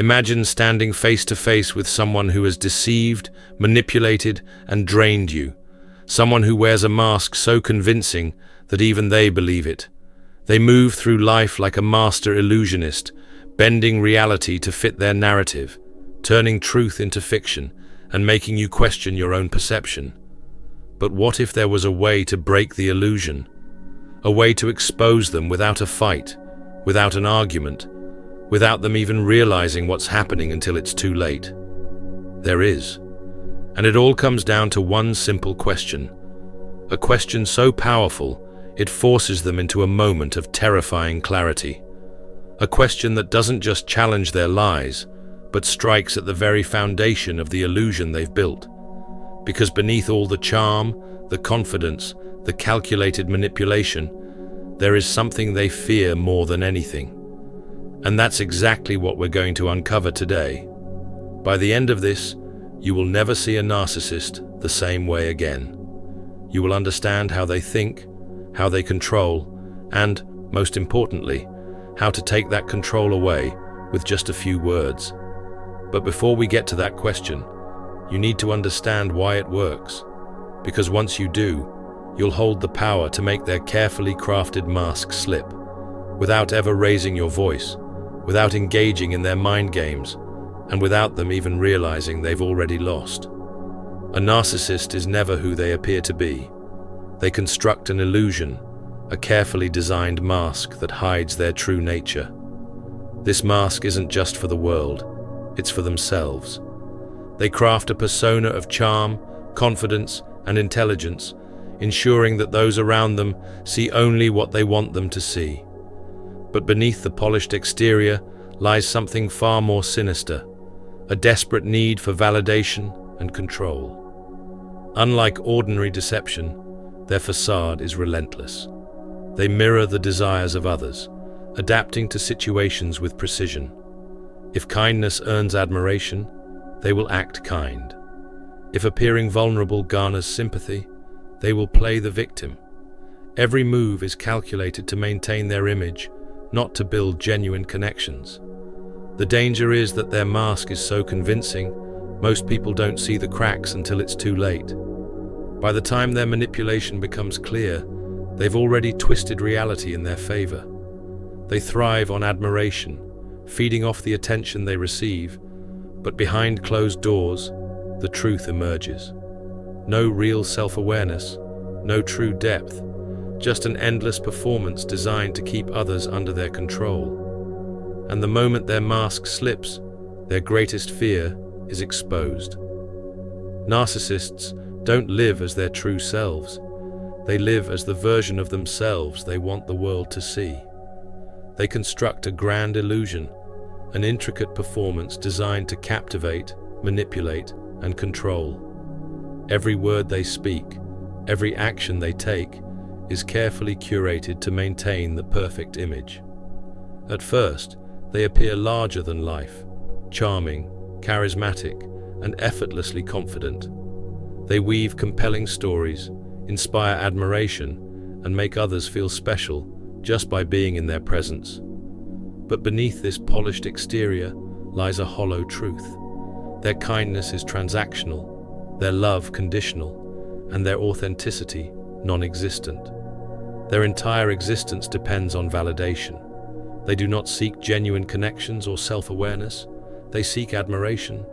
Imagine standing face to face with someone who has deceived, manipulated, and drained you. Someone who wears a mask so convincing that even they believe it. They move through life like a master illusionist, bending reality to fit their narrative, turning truth into fiction, and making you question your own perception. But what if there was a way to break the illusion? A way to expose them without a fight, without an argument, without them even realizing what's happening until it's too late? There is. And it all comes down to one simple question. A question so powerful, it forces them into a moment of terrifying clarity. A question that doesn't just challenge their lies, but strikes at the very foundation of the illusion they've built. Because beneath all the charm, the confidence, the calculated manipulation, there is something they fear more than anything. And that's exactly what we're going to uncover today. By the end of this, you will never see a narcissist the same way again. You will understand how they think, how they control, and, most importantly, how to take that control away with just a few words. But before we get to that question, you need to understand why it works. Because once you do, you'll hold the power to make their carefully crafted mask slip, without ever raising your voice, without engaging in their mind games, and without them even realizing they've already lost. A narcissist is never who they appear to be. They construct an illusion, a carefully designed mask that hides their true nature. This mask isn't just for the world, it's for themselves. They craft a persona of charm, confidence, and intelligence, ensuring that those around them see only what they want them to see. But beneath the polished exterior lies something far more sinister, a desperate need for validation and control. Unlike ordinary deception, their facade is relentless. They mirror the desires of others, adapting to situations with precision. If kindness earns admiration, they will act kind. If appearing vulnerable garners sympathy, they will play the victim. Every move is calculated to maintain their image, not to build genuine connections. The danger is that their mask is so convincing, most people don't see the cracks until it's too late. By the time their manipulation becomes clear, they've already twisted reality in their favor. They thrive on admiration, feeding off the attention they receive, but behind closed doors, the truth emerges. No real self-awareness, no true depth, just an endless performance designed to keep others under their control. And the moment their mask slips, their greatest fear is exposed. Narcissists don't live as their true selves. They live as the version of themselves they want the world to see. They construct a grand illusion, an intricate performance designed to captivate, manipulate, and control. Every word they speak, every action they take, is carefully curated to maintain the perfect image. At first, they appear larger than life, charming, charismatic, and effortlessly confident. They weave compelling stories, inspire admiration, and make others feel special just by being in their presence. But beneath this polished exterior lies a hollow truth. Their kindness is transactional, their love conditional, and their authenticity non-existent. Their entire existence depends on validation. They do not seek genuine connections or self-awareness, they seek admiration.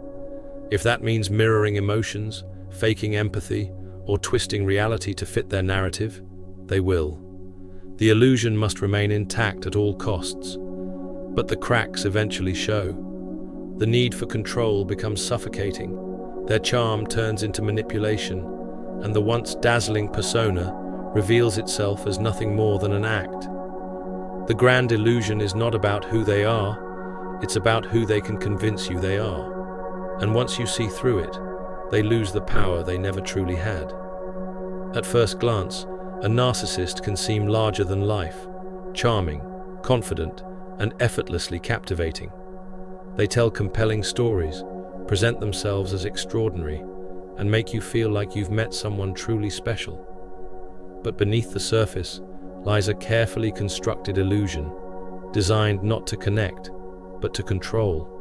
If that means mirroring emotions, faking empathy, or twisting reality to fit their narrative, they will. The illusion must remain intact at all costs. But the cracks eventually show. The need for control becomes suffocating. Their charm turns into manipulation, and the once dazzling persona reveals itself as nothing more than an act. The grand illusion is not about who they are, it's about who they can convince you they are. And once you see through it, they lose the power they never truly had. At first glance, a narcissist can seem larger than life, charming, confident, and effortlessly captivating. They tell compelling stories, present themselves as extraordinary, and make you feel like you've met someone truly special. But beneath the surface lies a carefully constructed illusion, designed not to connect, but to control.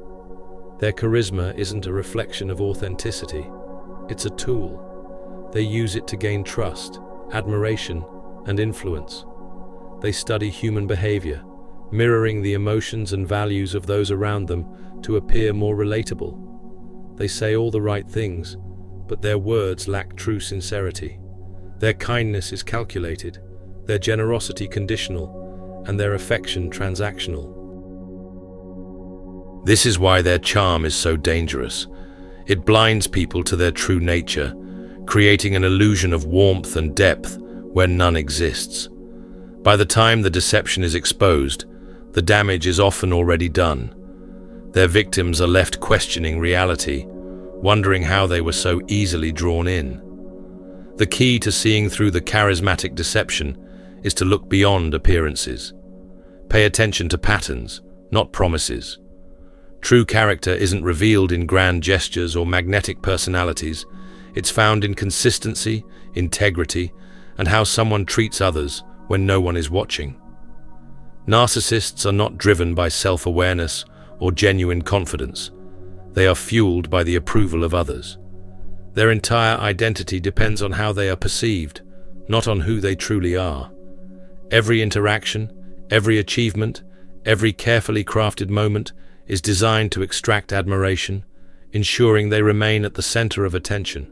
Their charisma isn't a reflection of authenticity. It's a tool. They use it to gain trust, admiration, and influence. They study human behavior, mirroring the emotions and values of those around them to appear more relatable. They say all the right things, but their words lack true sincerity. Their kindness is calculated, their generosity conditional, and their affection transactional. This is why their charm is so dangerous. It blinds people to their true nature, creating an illusion of warmth and depth where none exists. By the time the deception is exposed, the damage is often already done. Their victims are left questioning reality, wondering how they were so easily drawn in. The key to seeing through the charismatic deception is to look beyond appearances. Pay attention to patterns, not promises. True character isn't revealed in grand gestures or magnetic personalities. It's found in consistency, integrity, and how someone treats others when no one is watching. Narcissists are not driven by self-awareness or genuine confidence. They are fueled by the approval of others. Their entire identity depends on how they are perceived, not on who they truly are. Every interaction, every achievement, every carefully crafted moment is designed to extract admiration, ensuring they remain at the center of attention.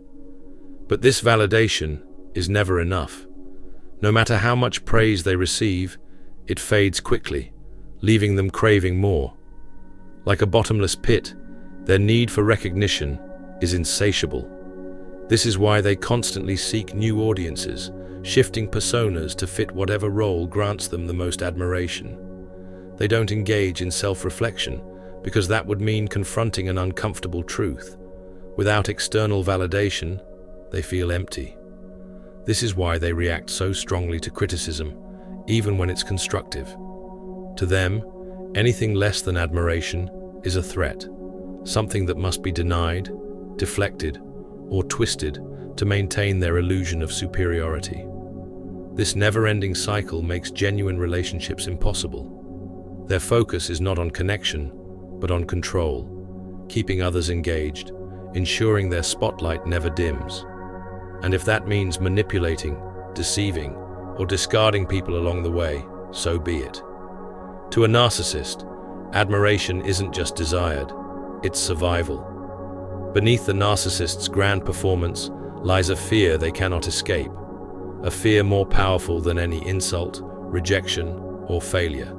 But this validation is never enough. No matter how much praise they receive, it fades quickly, leaving them craving more. Like a bottomless pit, their need for recognition is insatiable. This is why they constantly seek new audiences, shifting personas to fit whatever role grants them the most admiration. They don't engage in self-reflection, because that would mean confronting an uncomfortable truth. Without external validation, they feel empty. This is why they react so strongly to criticism, even when it's constructive. To them, anything less than admiration is a threat, something that must be denied, deflected, or twisted to maintain their illusion of superiority. This never-ending cycle makes genuine relationships impossible. Their focus is not on connection, but on control, keeping others engaged, ensuring their spotlight never dims. And if that means manipulating, deceiving, or discarding people along the way, so be it. To a narcissist, admiration isn't just desired, it's survival. Beneath the narcissist's grand performance lies a fear they cannot escape, a fear more powerful than any insult, rejection, or failure.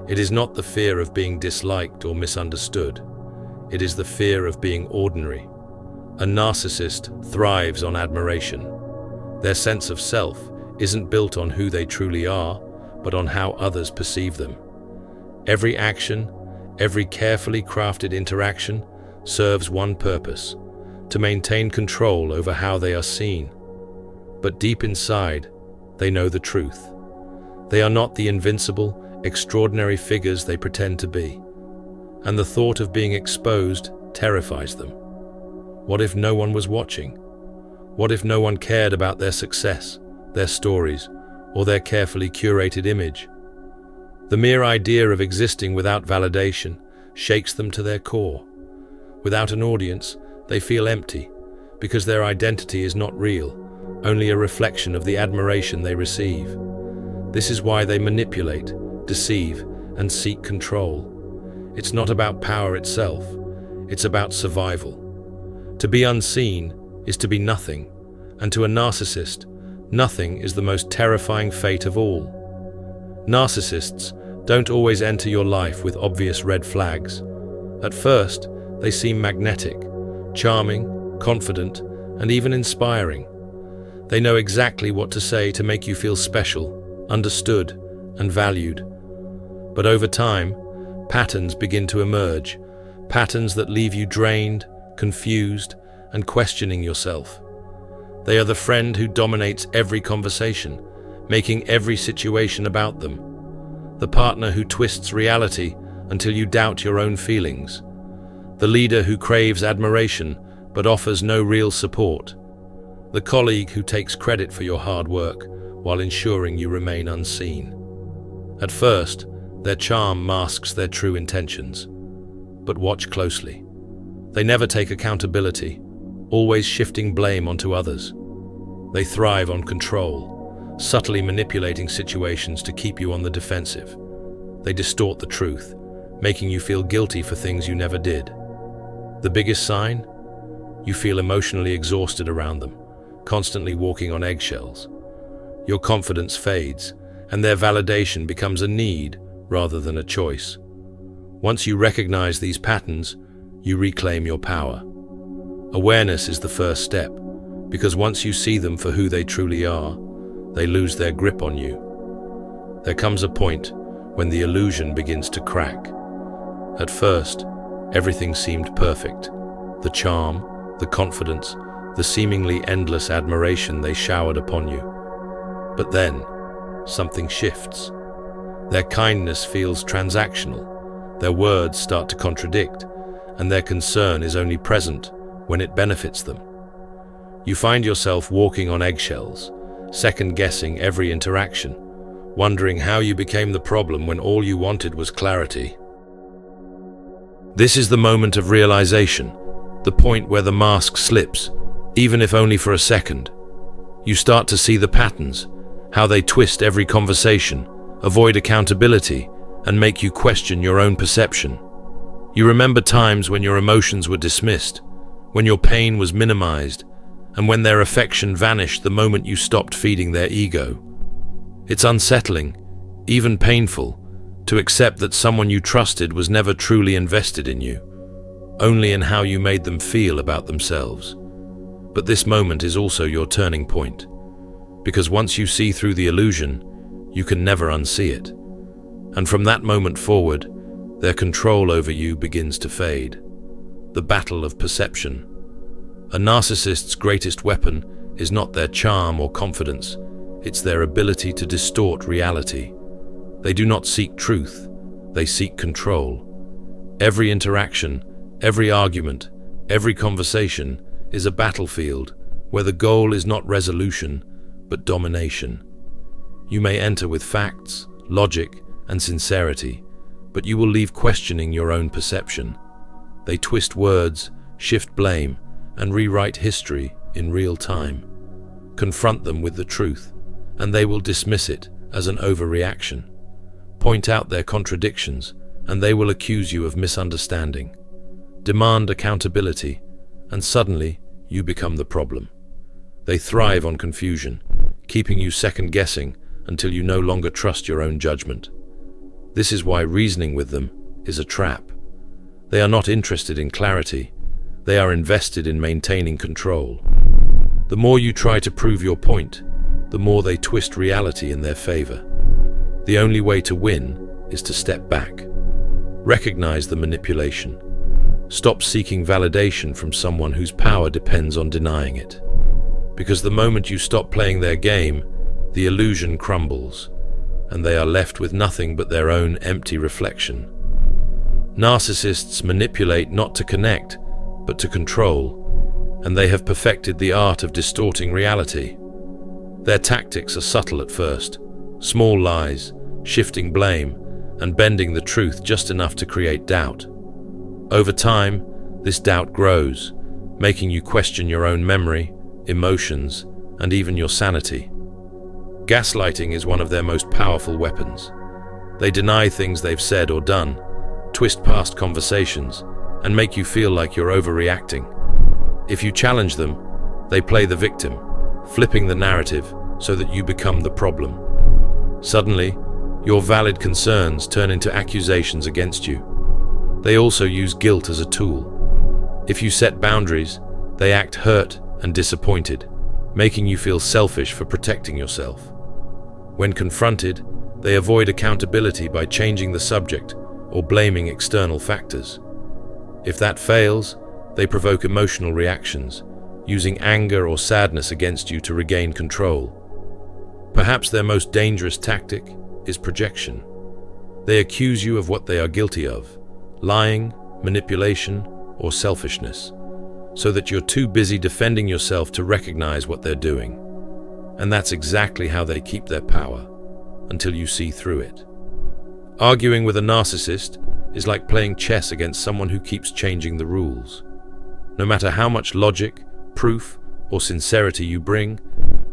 It is not the fear of being disliked or misunderstood. It is the fear of being ordinary. A narcissist thrives on admiration. Their sense of self isn't built on who they truly are, but on how others perceive them. Every action, every carefully crafted interaction serves one purpose: to maintain control over how they are seen. But deep inside, they know the truth. They are not the invincible, extraordinary figures they pretend to be. And the thought of being exposed terrifies them. What if no one was watching? What if no one cared about their success, their stories, or their carefully curated image? The mere idea of existing without validation shakes them to their core. Without an audience, they feel empty, because their identity is not real, only a reflection of the admiration they receive. This is why they manipulate, deceive, and seek control. It's not about power itself, it's about survival. To be unseen is to be nothing, and to a narcissist, nothing is the most terrifying fate of all. Narcissists don't always enter your life with obvious red flags. At first, they seem magnetic, charming, confident, and even inspiring. They know exactly what to say to make you feel special, understood, and valued. But over time, patterns begin to emerge, patterns that leave you drained, confused, and questioning yourself. They are the friend who dominates every conversation, making every situation about them. The partner who twists reality until you doubt your own feelings. The leader who craves admiration but offers no real support. The colleague who takes credit for your hard work while ensuring you remain unseen. At first, their charm masks their true intentions. But watch closely. They never take accountability, always shifting blame onto others. They thrive on control, subtly manipulating situations to keep you on the defensive. They distort the truth, making you feel guilty for things you never did. The biggest sign? You feel emotionally exhausted around them, constantly walking on eggshells. Your confidence fades, and their validation becomes a need rather than a choice. Once you recognize these patterns, you reclaim your power. Awareness is the first step, because once you see them for who they truly are, they lose their grip on you. There comes a point when the illusion begins to crack. At first, everything seemed perfect. The charm, the confidence, the seemingly endless admiration they showered upon you. But then, something shifts. Their kindness feels transactional, their words start to contradict, and their concern is only present when it benefits them. You find yourself walking on eggshells, second-guessing every interaction, wondering how you became the problem when all you wanted was clarity. This is the moment of realization, the point where the mask slips, even if only for a second. You start to see the patterns, how they twist every conversation, avoid accountability, and make you question your own perception. You remember times when your emotions were dismissed, when your pain was minimized, and when their affection vanished the moment you stopped feeding their ego. It's unsettling, even painful, to accept that someone you trusted was never truly invested in you, only in how you made them feel about themselves. But this moment is also your turning point, because once you see through the illusion, you can never unsee it. And from that moment forward, their control over you begins to fade. The battle of perception. A narcissist's greatest weapon is not their charm or confidence, it's their ability to distort reality. They do not seek truth, they seek control. Every interaction, every argument, every conversation is a battlefield where the goal is not resolution, but domination. You may enter with facts, logic, and sincerity, but you will leave questioning your own perception. They twist words, shift blame, and rewrite history in real time. Confront them with the truth, and they will dismiss it as an overreaction. Point out their contradictions, and they will accuse you of misunderstanding. Demand accountability, and suddenly you become the problem. They thrive on confusion, keeping you second-guessing until you no longer trust your own judgment. This is why reasoning with them is a trap. They are not interested in clarity. They are invested in maintaining control. The more you try to prove your point, the more they twist reality in their favor. The only way to win is to step back. Recognize the manipulation. Stop seeking validation from someone whose power depends on denying it. Because the moment you stop playing their game, the illusion crumbles, and they are left with nothing but their own empty reflection. Narcissists manipulate not to connect, but to control, and they have perfected the art of distorting reality. Their tactics are subtle at first, small lies, shifting blame, and bending the truth just enough to create doubt. Over time, this doubt grows, making you question your own memory, emotions, and even your sanity. Gaslighting is one of their most powerful weapons. They deny things they've said or done, twist past conversations, and make you feel like you're overreacting. If you challenge them, they play the victim, flipping the narrative so that you become the problem. Suddenly, your valid concerns turn into accusations against you. They also use guilt as a tool. If you set boundaries, they act hurt and disappointed, making you feel selfish for protecting yourself. When confronted, they avoid accountability by changing the subject or blaming external factors. If that fails, they provoke emotional reactions, using anger or sadness against you to regain control. Perhaps their most dangerous tactic is projection. They accuse you of what they are guilty of, lying, manipulation, or selfishness, so that you're too busy defending yourself to recognize what they're doing. And that's exactly how they keep their power, until you see through it. Arguing with a narcissist is like playing chess against someone who keeps changing the rules. No matter how much logic, proof, or sincerity you bring,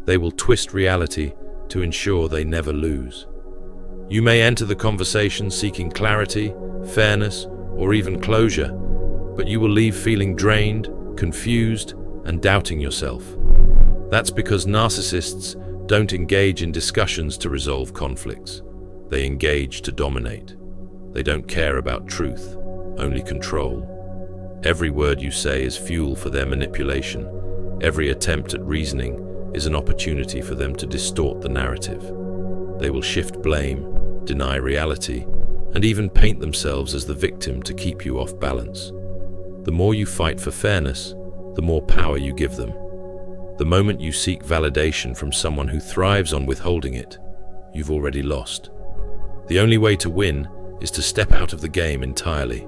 they will twist reality to ensure they never lose. You may enter the conversation seeking clarity, fairness, or even closure, but you will leave feeling drained, confused, and doubting yourself. That's because narcissists don't engage in discussions to resolve conflicts. They engage to dominate. They don't care about truth, only control. Every word you say is fuel for their manipulation. Every attempt at reasoning is an opportunity for them to distort the narrative. They will shift blame, deny reality, and even paint themselves as the victim to keep you off balance. The more you fight for fairness, the more power you give them. The moment you seek validation from someone who thrives on withholding it, you've already lost. The only way to win is to step out of the game entirely.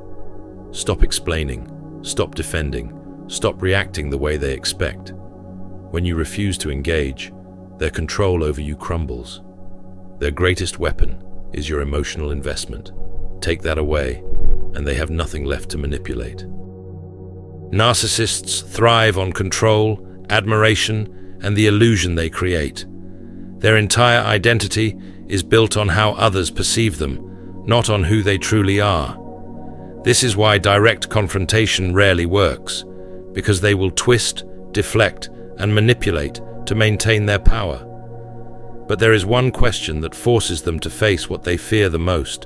Stop explaining, stop defending, stop reacting the way they expect. When you refuse to engage, their control over you crumbles. Their greatest weapon is your emotional investment. Take that away, and they have nothing left to manipulate. Narcissists thrive on control, admiration, and the illusion they create. Their entire identity is built on how others perceive them, not on who they truly are. This is why direct confrontation rarely works, because they will twist, deflect, and manipulate to maintain their power. But there is one question that forces them to face what they fear the most.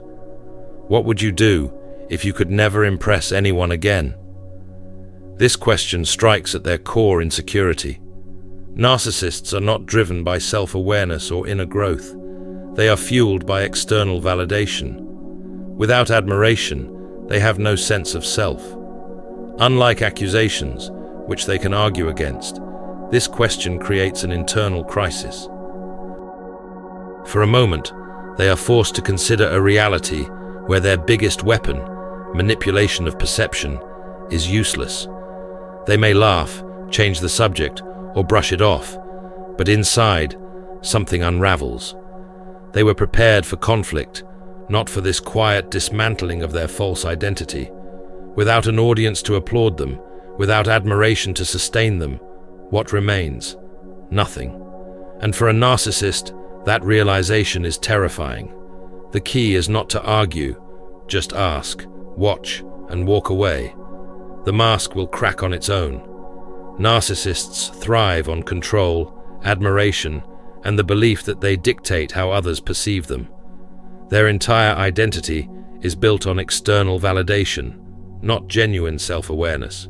What would you do if you could never impress anyone again? This question strikes at their core insecurity. Narcissists are not driven by self-awareness or inner growth. They are fueled by external validation. Without admiration, they have no sense of self. Unlike accusations, which they can argue against, this question creates an internal crisis. For a moment, they are forced to consider a reality where their biggest weapon, manipulation of perception, is useless. They may laugh, change the subject, or brush it off, but inside, something unravels. They were prepared for conflict, not for this quiet dismantling of their false identity. Without an audience to applaud them, without admiration to sustain them, what remains? Nothing. And for a narcissist, that realization is terrifying. The key is not to argue, just ask, watch, and walk away. The mask will crack on its own. Narcissists thrive on control, admiration, and the belief that they dictate how others perceive them. Their entire identity is built on external validation, not genuine self-awareness.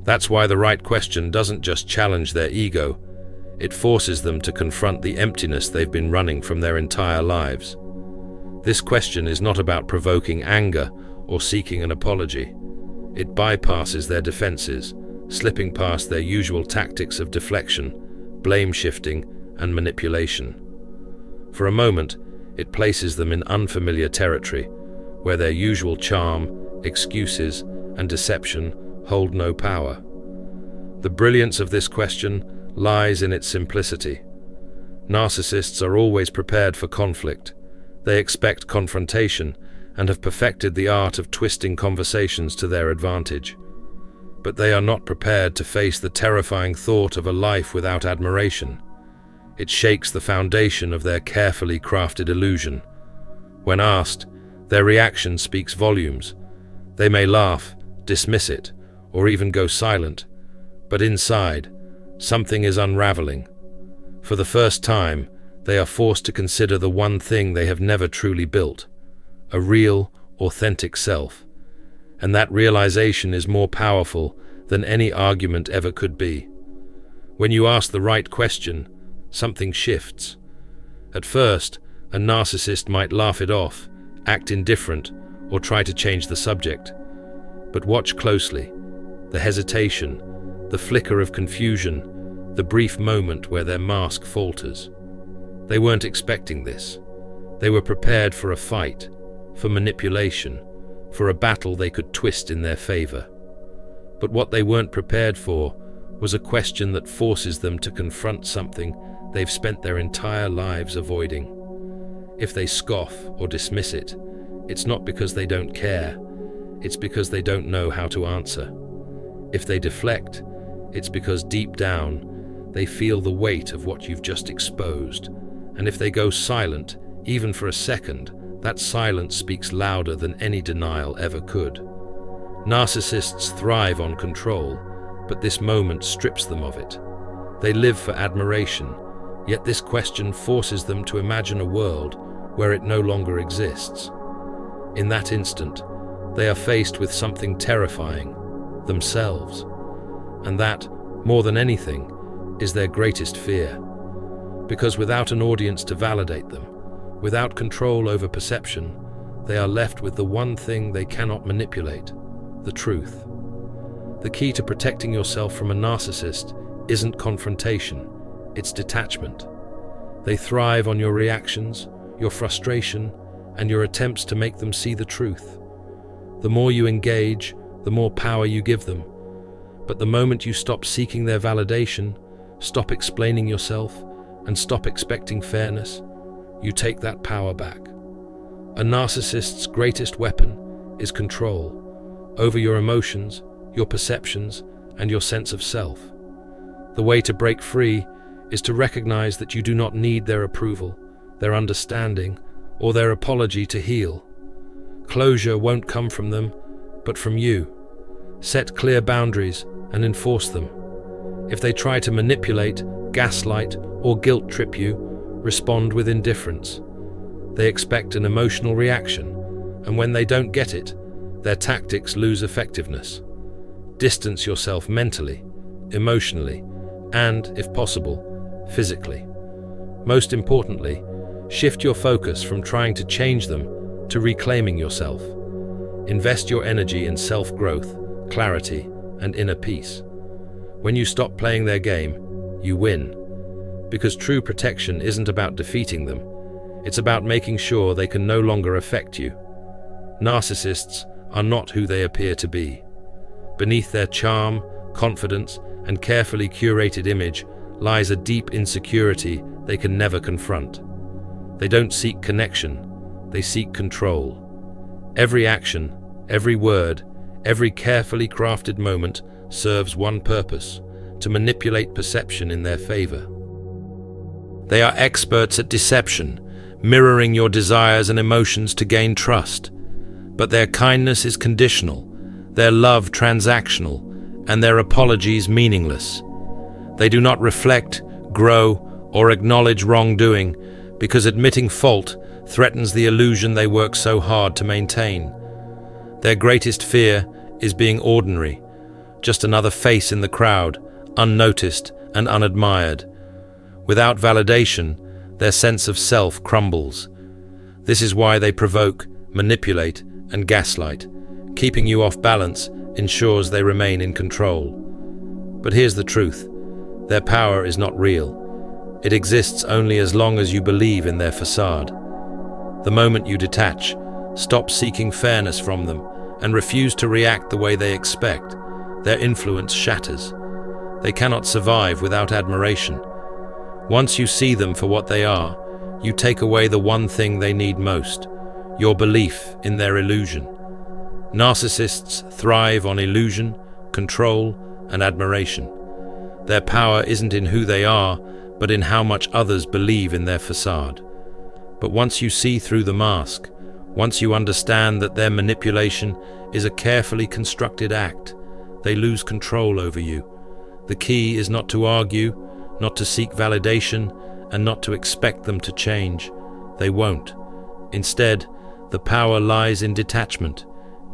That's why the right question doesn't just challenge their ego, it forces them to confront the emptiness they've been running from their entire lives. This question is not about provoking anger or seeking an apology. It bypasses their defenses, slipping past their usual tactics of deflection, blame shifting, and manipulation. For a moment, it places them in unfamiliar territory, where their usual charm, excuses, and deception hold no power. The brilliance of this question lies in its simplicity. Narcissists are always prepared for conflict. They expect confrontation and have perfected the art of twisting conversations to their advantage. But they are not prepared to face the terrifying thought of a life without admiration. It shakes the foundation of their carefully crafted illusion. When asked, their reaction speaks volumes. They may laugh, dismiss it, or even go silent. But inside, something is unraveling. For the first time, they are forced to consider the one thing they have never truly built, a real, authentic self. And that realization is more powerful than any argument ever could be. When you ask the right question, something shifts. At first, a narcissist might laugh it off, act indifferent, or try to change the subject. But watch closely. The hesitation, the flicker of confusion, the brief moment where their mask falters. They weren't expecting this. They were prepared for a fight, for manipulation, for a battle they could twist in their favor. But what they weren't prepared for was a question that forces them to confront something they've spent their entire lives avoiding. If they scoff or dismiss it, it's not because they don't care, it's because they don't know how to answer. If they deflect, it's because deep down, they feel the weight of what you've just exposed. And if they go silent, even for a second, that silence speaks louder than any denial ever could. Narcissists thrive on control, but this moment strips them of it. They live for admiration, yet this question forces them to imagine a world where it no longer exists. In that instant, they are faced with something terrifying, themselves. And that, more than anything, is their greatest fear. Because without an audience to validate them, without control over perception, they are left with the one thing they cannot manipulate, the truth. The key to protecting yourself from a narcissist isn't confrontation, it's detachment. They thrive on your reactions, your frustration, and your attempts to make them see the truth. The more you engage, the more power you give them. But the moment you stop seeking their validation, stop explaining yourself, and stop expecting fairness, you take that power back. A narcissist's greatest weapon is control over your emotions, your perceptions, and your sense of self. The way to break free is to recognize that you do not need their approval, their understanding, or their apology to heal. Closure won't come from them, but from you. Set clear boundaries and enforce them. If they try to manipulate, gaslight, or guilt trip you, respond with indifference. They expect an emotional reaction, and when they don't get it, their tactics lose effectiveness. Distance yourself mentally, emotionally, and, if possible, physically. Most importantly, shift your focus from trying to change them to reclaiming yourself. Invest your energy in self-growth, clarity, and inner peace. When you stop playing their game, you win. Because true protection isn't about defeating them, it's about making sure they can no longer affect you. Narcissists are not who they appear to be. Beneath their charm, confidence, and carefully curated image lies a deep insecurity they can never confront. They don't seek connection, they seek control. Every action, every word, every carefully crafted moment serves one purpose: to manipulate perception in their favor. They are experts at deception, mirroring your desires and emotions to gain trust. But their kindness is conditional, their love transactional, and their apologies meaningless. They do not reflect, grow, or acknowledge wrongdoing, because admitting fault threatens the illusion they work so hard to maintain. Their greatest fear is being ordinary, just another face in the crowd, unnoticed and unadmired. Without validation, their sense of self crumbles. This is why they provoke, manipulate, and gaslight. Keeping you off balance ensures they remain in control. But here's the truth: their power is not real. It exists only as long as you believe in their facade. The moment you detach, stop seeking fairness from them, and refuse to react the way they expect, their influence shatters. They cannot survive without admiration. Once you see them for what they are, you take away the one thing they need most: your belief in their illusion. Narcissists thrive on illusion, control, and admiration. Their power isn't in who they are, but in how much others believe in their facade. But once you see through the mask, once you understand that their manipulation is a carefully constructed act, they lose control over you. The key is not to argue, not to seek validation, and not to expect them to change. They won't. Instead, the power lies in detachment,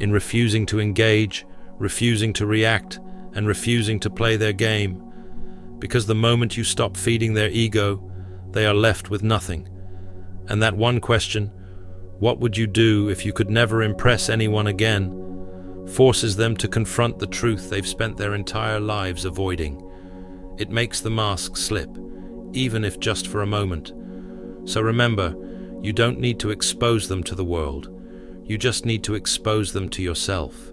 in refusing to engage, refusing to react, and refusing to play their game. Because the moment you stop feeding their ego, they are left with nothing. And that one question, what would you do if you could never impress anyone again, forces them to confront the truth they've spent their entire lives avoiding. It makes the mask slip, even if just for a moment. So remember, you don't need to expose them to the world. You just need to expose them to yourself.